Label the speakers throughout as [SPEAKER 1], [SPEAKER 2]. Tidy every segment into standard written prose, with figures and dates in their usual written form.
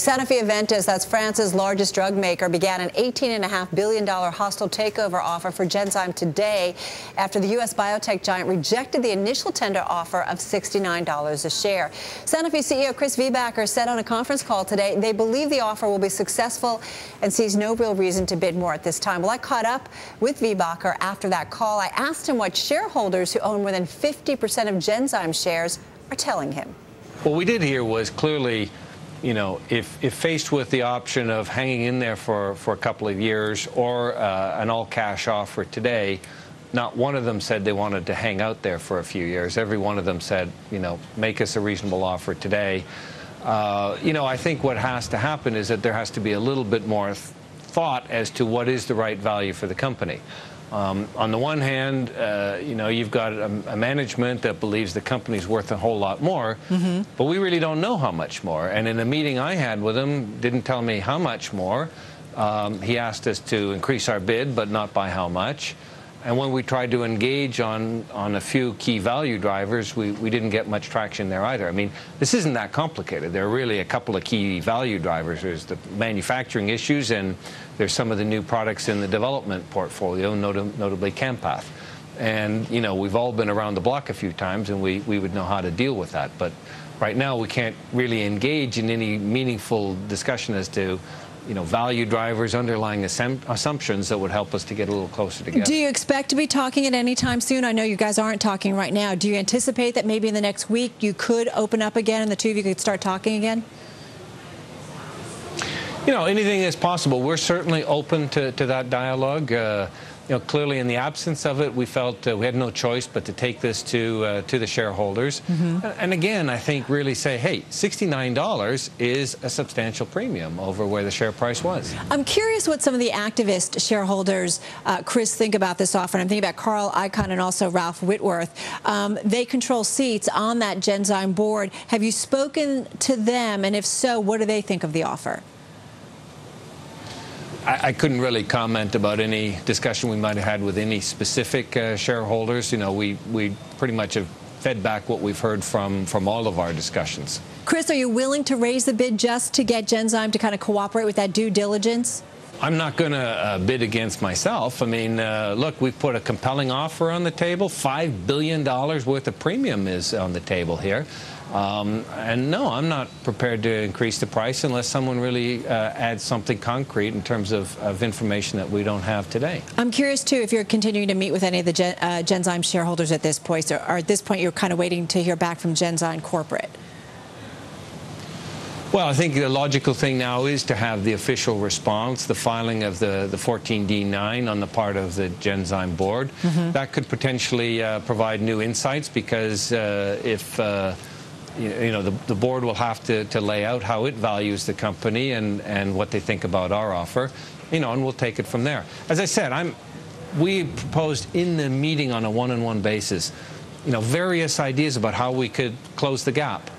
[SPEAKER 1] Sanofi-Aventis, that's France's largest drug maker, began an $18.5 billion hostile takeover offer for Genzyme today after the U.S. biotech giant rejected the initial tender offer of $69 a share. Sanofi CEO Chris Viehbacher said on a conference call today they believe the offer will be successful and sees no real reason to bid more at this time. Well, I caught up with Viehbacher after that call. I asked him what shareholders who own more than 50% of Genzyme shares are telling him.
[SPEAKER 2] What we did here was clearly, you know, if faced with the option of hanging in there for a couple of years or an all-cash offer today, not one of them said they wanted to hang out there for a few years. Every one of them said, you know, make us a reasonable offer today. You know, I think what has to happen is that there has to be a little bit more thought as to what is the right value for the company. On the one hand, you know, you've got a management that believes the company's worth a whole lot more, but we really don't know how much more. And in a meeting I had with him, didn't tell me how much more. He asked us to increase our bid, but not by how much. And when we tried to engage on a few key value drivers, we didn't get much traction there either. I mean, this isn't that complicated. There are really a couple of key value drivers. There's the manufacturing issues, and there's some of the new products in the development portfolio, notably Campath. And, you know, we've all been around the block a few times, and we would know how to deal with that. But right now, we can't really engage in any meaningful discussion as to, you know, value drivers, underlying assumptions that would help us to get a little closer together.
[SPEAKER 1] Do you expect to be talking at any time soon? I know you guys aren't talking right now. Do you anticipate that maybe in the next week you could open up again and the two of you could start talking again?
[SPEAKER 2] You know, anything is possible. We're certainly open to that dialogue. You know, clearly in the absence of it, we felt we had no choice but to take this to the shareholders. And again, I think really say, hey, $69 is a substantial premium over where the share price was.
[SPEAKER 1] I'm curious what some of the activist shareholders, Chris, think about this offer. I'm thinking about Carl Icahn and also Ralph Whitworth. They control seats on that Genzyme board. Have you spoken to them? And if so, what do they think of the offer?
[SPEAKER 2] I couldn't really comment about any discussion we might have had with any specific shareholders. You know, we pretty much have fed back what we've heard from all of our discussions.
[SPEAKER 1] Chris, are you willing to raise the bid just to get Genzyme to kind of cooperate with that due diligence?
[SPEAKER 2] I'm not going to bid against myself. I mean, look, we've put a compelling offer on the table. $5 billion worth of premium is on the table here. And no, I'm not prepared to increase the price unless someone really adds something concrete in terms of information that we don't have today.
[SPEAKER 1] I'm curious, too, if you're continuing to meet with any of the Genzyme shareholders at this point, or at this point you're kind of waiting to hear back from Genzyme Corporate.
[SPEAKER 2] Well, I think the logical thing now is to have the official response, the filing of the 14D9 on the part of the Genzyme board. That could potentially provide new insights because if you know, the board will have to lay out how it values the company and what they think about our offer, you know, and we'll take it from there. As I said, we proposed in the meeting on a one-on-one basis, you know, various ideas about how we could close the gap.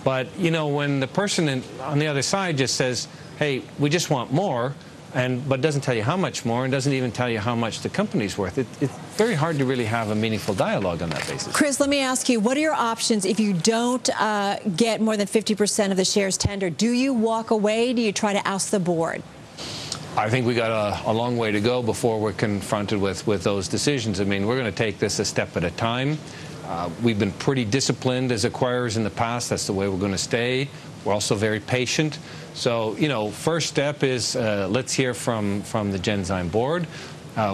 [SPEAKER 2] But, you know, when the person on the other side just says, hey, we just want more, but doesn't tell you how much more and doesn't even tell you how much the company's worth, it's very hard to really have a meaningful dialogue on that basis.
[SPEAKER 1] Chris, let me ask you, what are your options if you don't get more than 50% of the shares tendered? Do you walk away? Do you try to oust the board?
[SPEAKER 2] I think we got a long way to go before we're confronted with those decisions. I mean, we're going to take this a step at a time. We've been pretty disciplined as acquirers in the past. That's the way we're going to stay. We're also very patient. So, you know, first step is let's hear from the Genzyme board.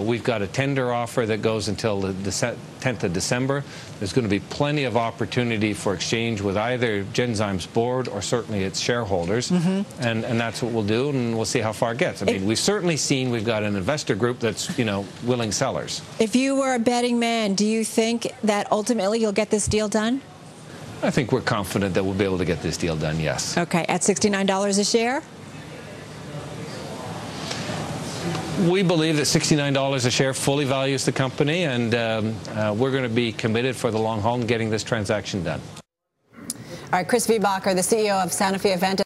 [SPEAKER 2] We've got a tender offer that goes until the 10th of December. There's going to be plenty of opportunity for exchange with either Genzyme's board or certainly its shareholders. And that's what we'll do, and we'll see how far it gets. I mean, we've certainly seen we've got an investor group that's, you know, willing sellers. If
[SPEAKER 1] you were a betting man, do you think that ultimately you'll get this deal done?
[SPEAKER 2] I think we're confident that we'll be able to get this deal done, yes.
[SPEAKER 1] Okay, at $69 a share?
[SPEAKER 2] We believe that $69 a share fully values the company, and we're going to be committed for the long haul in getting this transaction done.
[SPEAKER 1] All right, Chris Viehbacher, the CEO of Sanofi-Aventis.